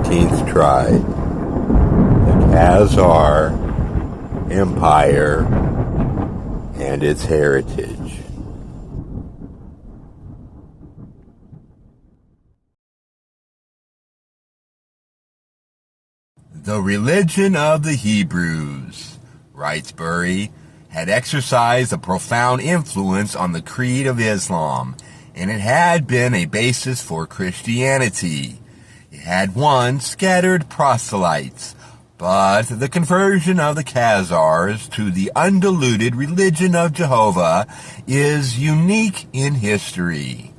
13th tribe, the Khazar Empire and its heritage. The religion of the Hebrews, writes Bury, had exercised a profound influence on the creed of Islam, and it had been a basis for Christianity. It had won scattered proselytes, but the conversion of the Khazars to the undiluted religion of Jehovah is unique in history.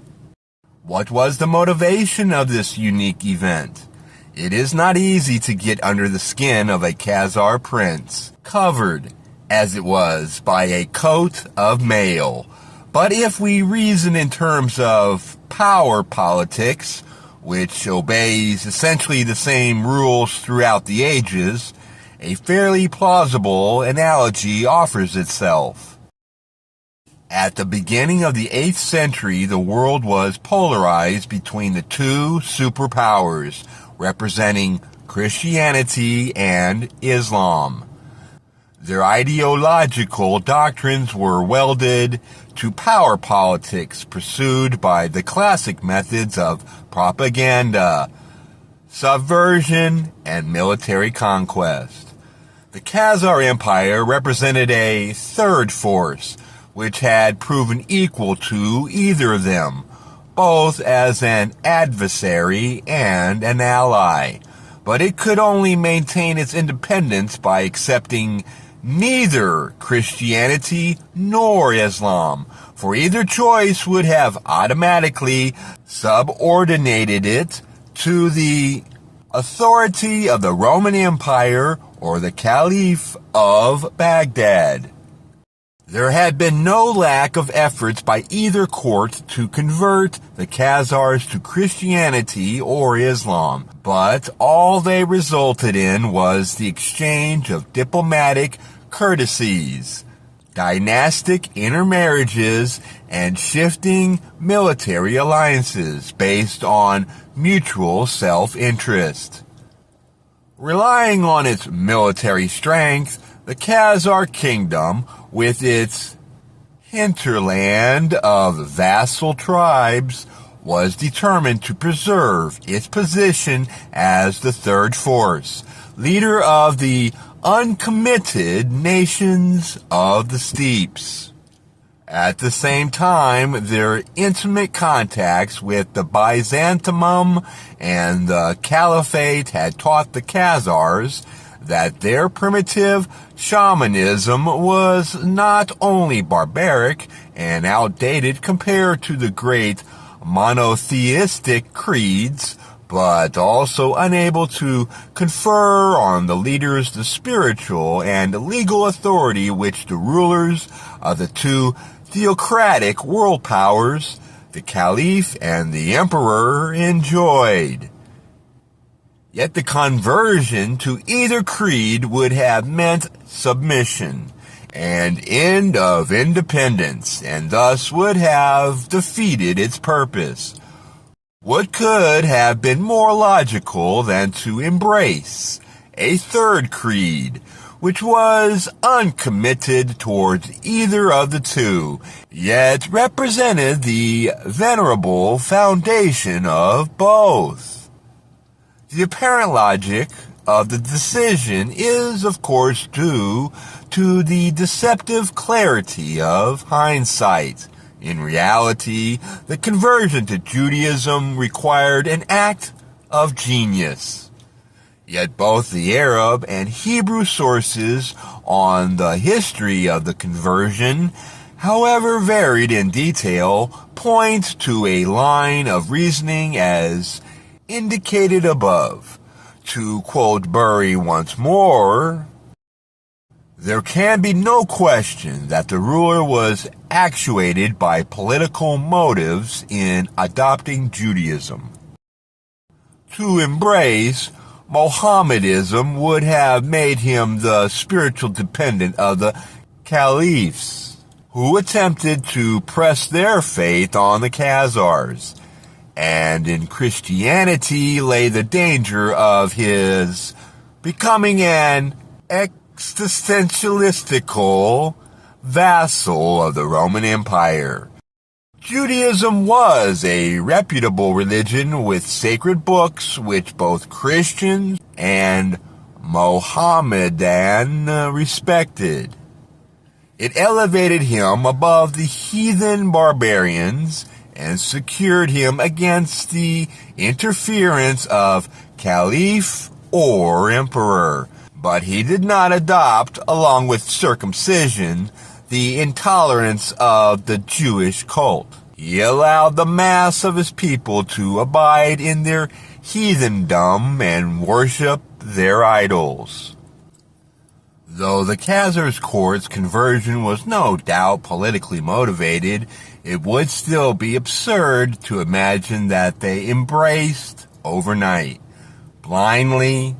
What was the motivation of this unique event? It is not easy to get under the skin of a Khazar prince, covered, as it was, by a coat of mail. But if we reason in terms of power politics, which obeys essentially the same rules throughout the ages, a fairly plausible analogy offers itself. At the beginning of the 8th century, the world was polarized between the two superpowers, representing Christianity and Islam. Their ideological doctrines were welded to power politics pursued by the classic methods of propaganda, subversion, and military conquest. The Khazar Empire represented a third force, which had proven equal to either of them, both as an adversary and an ally. But it could only maintain its independence by accepting neither Christianity nor Islam, for either choice would have automatically subordinated it to the authority of the Roman Empire or the Caliph of Baghdad. There had been no lack of efforts by either court to convert the Khazars to Christianity or Islam, but all they resulted in was the exchange of diplomatic courtesies, dynastic intermarriages, and shifting military alliances based on mutual self-interest. Relying on its military strength, the Khazar kingdom, with its hinterland of vassal tribes, was determined to preserve its position as the third force, leader of the uncommitted nations of the steppes. At the same time, their intimate contacts with the Byzantium and the Caliphate had taught the Khazars that their primitive shamanism was not only barbaric and outdated compared to the great monotheistic creeds, but also unable to confer on the leaders the spiritual and legal authority which the rulers of the two theocratic world powers, the Caliph and the Emperor, enjoyed. Yet the conversion to either creed would have meant submission and end of independence, and thus would have defeated its purpose. What could have been more logical than to embrace a third creed, which was uncommitted towards either of the two, yet represented the venerable foundation of both? The apparent logic of the decision is, of course, due to the deceptive clarity of hindsight. In reality, the conversion to Judaism required an act of genius. Yet both the Arab and Hebrew sources on the history of the conversion, however varied in detail, point to a line of reasoning as indicated above. To quote Bury once more, there can be no question that the ruler was actuated by political motives in adopting Judaism. To embrace Mohammedanism would have made him the spiritual dependent of the caliphs, who attempted to press their faith on the Khazars. and in Christianity lay the danger of his becoming an existentialistical vassal of the Roman Empire. Judaism was a reputable religion with sacred books which both Christians and Mohammedan respected. It elevated him above the heathen barbarians and secured him against the interference of caliph or emperor. But he did not adopt, along with circumcision, the intolerance of the Jewish cult. He allowed the mass of his people to abide in their heathendom and worship their idols. Though the Khazars' court's conversion was no doubt politically motivated, it would still be absurd to imagine that they embraced overnight, blindly,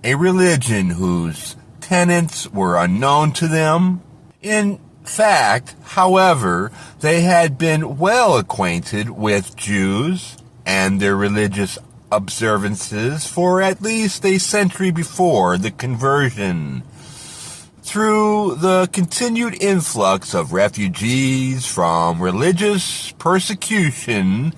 a religion whose tenets were unknown to them. In fact, however, they had been well acquainted with Jews and their religious observances for at least a century before the conversion. Through the continued influx of refugees from religious persecution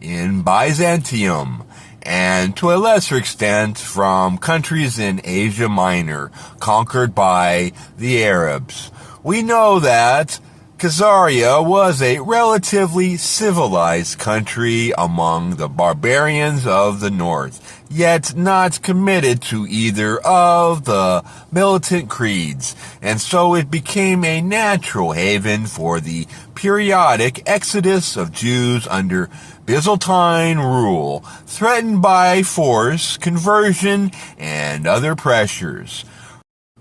in Byzantium, and to a lesser extent from countries in Asia Minor conquered by the Arabs, we know that Khazaria was a relatively civilized country among the barbarians of the north, yet not committed to either of the militant creeds, and so it became a natural haven for the periodic exodus of Jews under Byzantine rule, threatened by force, conversion, and other pressures.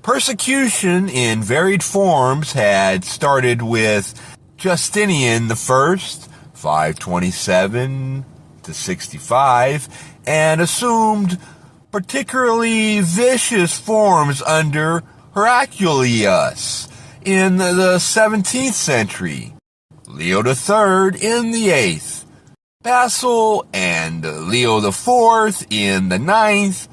Persecution in varied forms had started with Justinian I, 527 to 65, and assumed particularly vicious forms under Heraclius in the 17th century, Leo III in the 8th, Basil and Leo IV in the 9th,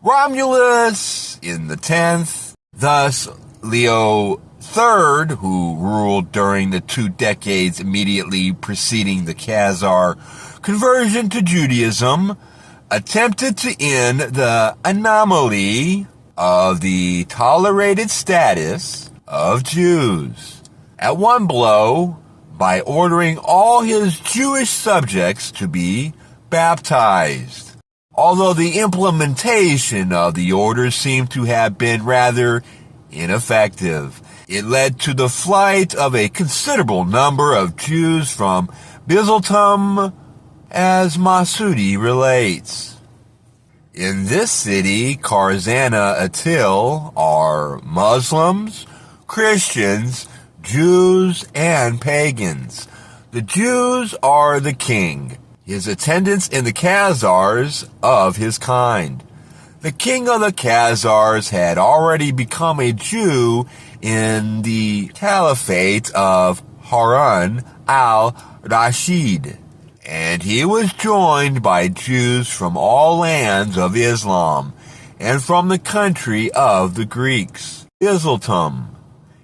Romulus in the 10th. Thus, Leo III, who ruled during the 2 decades immediately preceding the Khazar conversion to Judaism, attempted to end the anomaly of the tolerated status of Jews at one blow by ordering all his Jewish subjects to be baptized. Although the implementation of the order seemed to have been rather ineffective, it led to the flight of a considerable number of Jews from Byzantium, as Masudi relates. In this city, Karzana Atil, are Muslims, Christians, Jews, and pagans. The Jews are the king, his attendants in the Khazars of his kind. The king of the Khazars had already become a Jew in the Caliphate of Harun al-Rashid, and he was joined by Jews from all lands of Islam and from the country of the Greeks, Byzantium.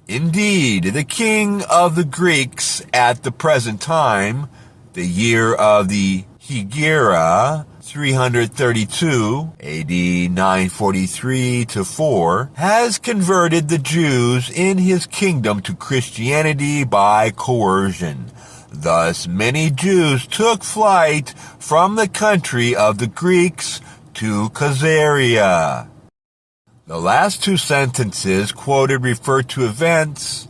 Indeed, the king of the Greeks at the present time, the year of the Hegira, 332 AD 943 to 4, has converted the Jews in his kingdom to Christianity by coercion. Thus, many Jews took flight from the country of the Greeks to Khazaria. The last 2 sentences quoted refer to events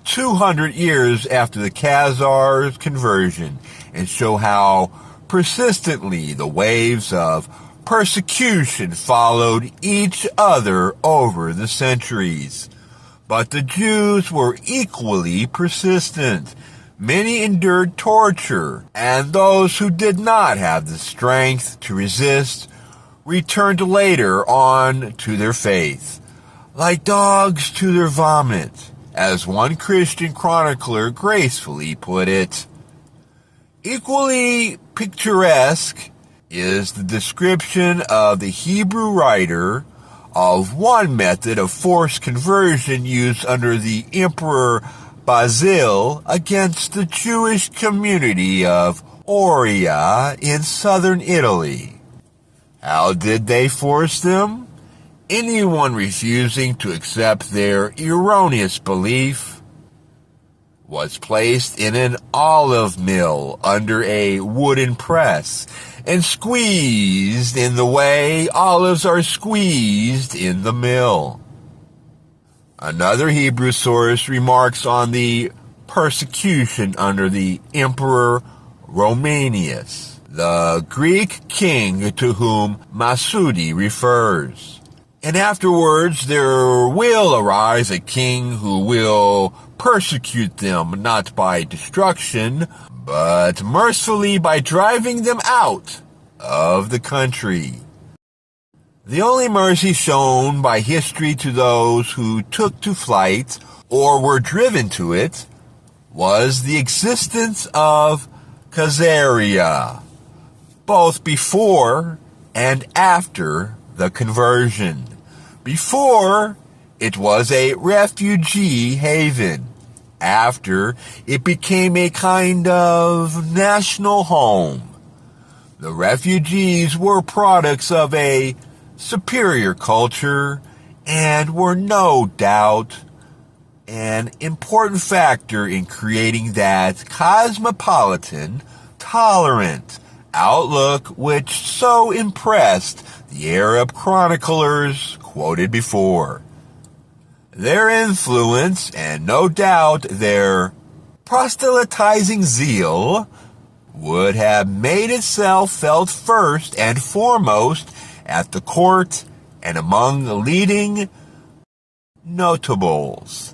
200 years after the Khazars' conversion and show how persistently the waves of persecution followed each other over the centuries. But the Jews were equally persistent. Many endured torture, and those who did not have the strength to resist returned later on to their faith, like dogs to their vomit, as one Christian chronicler gracefully put it. Equally picturesque is the description of the Hebrew writer of one method of forced conversion used under the Emperor Basil against the Jewish community of Oria in southern Italy. How did they force them? Anyone refusing to accept their erroneous belief was placed in an olive mill under a wooden press and squeezed in the way olives are squeezed in the mill. Another Hebrew source remarks on the persecution under the Emperor Romanius, the Greek king to whom Masudi refers. And afterwards there will arise a king who will persecute them not by destruction, but mercifully by driving them out of the country. The only mercy shown by history to those who took to flight or were driven to it was the existence of Khazaria, both before and after the conversion. Before, it was a refugee haven. After, it became a kind of national home. The refugees were products of a superior culture and were no doubt an important factor in creating that cosmopolitan, tolerant outlook which so impressed the Arab chroniclers quoted before. Their influence, and no doubt their proselytizing zeal, would have made itself felt first and foremost at the court and among the leading notables.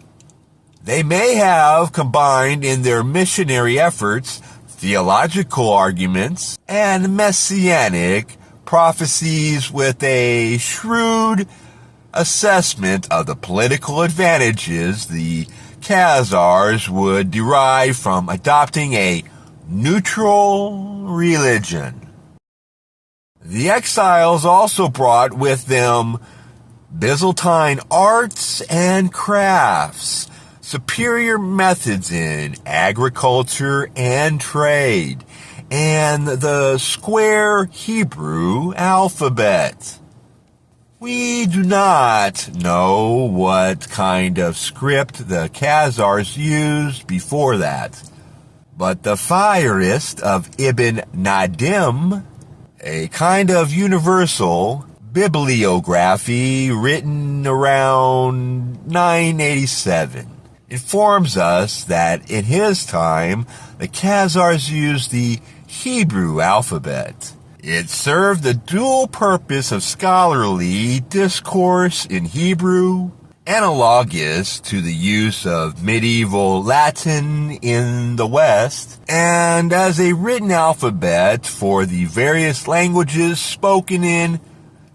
They may have combined in their missionary efforts theological arguments and messianic prophecies with a shrewd assessment of the political advantages the Khazars would derive from adopting a neutral religion. The exiles also brought with them Byzantine arts and crafts, superior methods in agriculture and trade, and the square Hebrew alphabet. We do not know what kind of script the Khazars used before that, but the Fihriст of Ibn Nadim, a kind of universal bibliography written around 987, informs us that in his time the Khazars used the Hebrew alphabet. It served the dual purpose of scholarly discourse in Hebrew, analogous to the use of medieval Latin in the West, and as a written alphabet for the various languages spoken in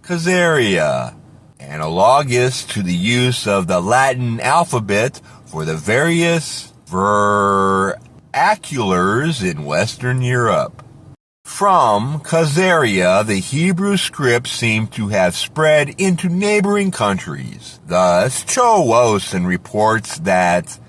Khazaria, analogous to the use of the Latin alphabet for the various vernaculars in Western Europe. From Khazaria, the Hebrew script seemed to have spread into neighboring countries. Thus, Chowosin reports that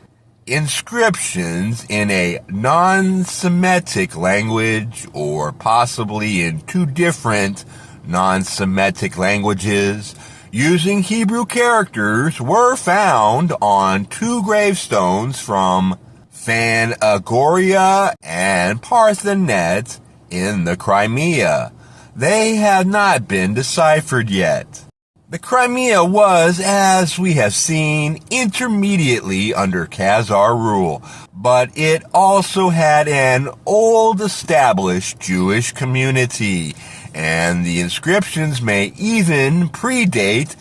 inscriptions in a non-Semitic language, or possibly in two different non-Semitic languages, using Hebrew characters, were found on two gravestones from Phanagoria and Parthenet in the Crimea. They have not been deciphered yet. The Crimea was, as we have seen, intermediately under Khazar rule, but it also had an old established Jewish community, and the inscriptions may even predate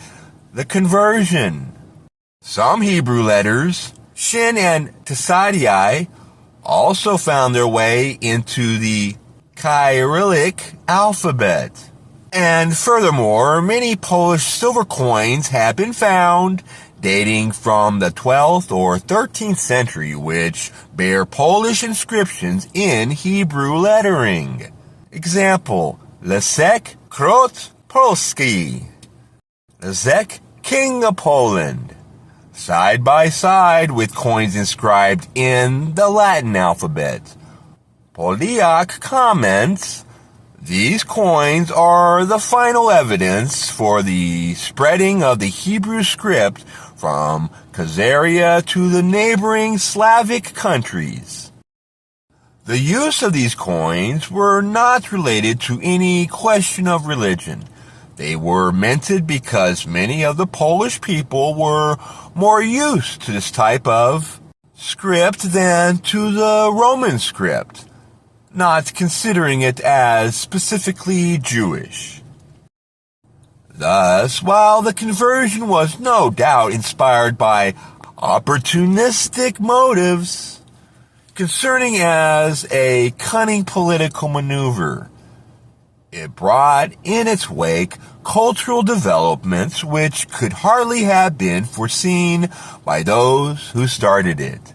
the conversion. Some Hebrew letters, Shin and Tsadii, also found their way into the Cyrillic alphabet. And furthermore, many Polish silver coins have been found dating from the 12th or 13th century, which bear Polish inscriptions in Hebrew lettering. Example, Leszek Król Polski, Leszek, King of Poland, side by side with coins inscribed in the Latin alphabet. Polyak comments, these coins are the final evidence for the spreading of the Hebrew script from Khazaria to the neighboring Slavic countries. The use of these coins were not related to any question of religion. They were minted because many of the Polish people were more used to this type of script than to the Roman script, not considering it as specifically Jewish. Thus, while the conversion was no doubt inspired by opportunistic motives, concerning as a cunning political maneuver, it brought in its wake cultural developments which could hardly have been foreseen by those who started it.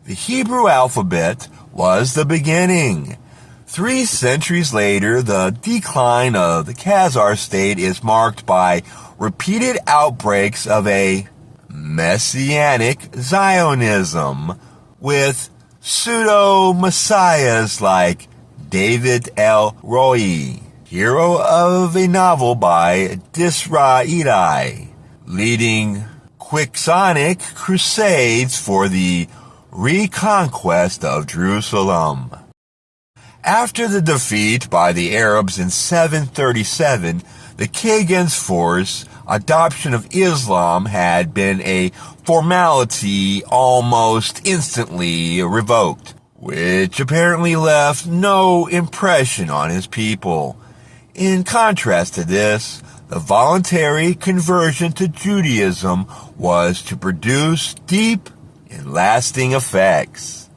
The Hebrew alphabet was the beginning. 3 centuries later, the decline of the Khazar state is marked by repeated outbreaks of a messianic Zionism, with pseudo-messiahs like David El Roi, hero of a novel by Disraeli, leading quixotic crusades for the reconquest of Jerusalem. After the defeat by the Arabs in 737, the Khagan's force adoption of Islam had been a formality almost instantly revoked, which apparently left no impression on his people. In contrast to this, the voluntary conversion to Judaism was to produce deep and lasting effects.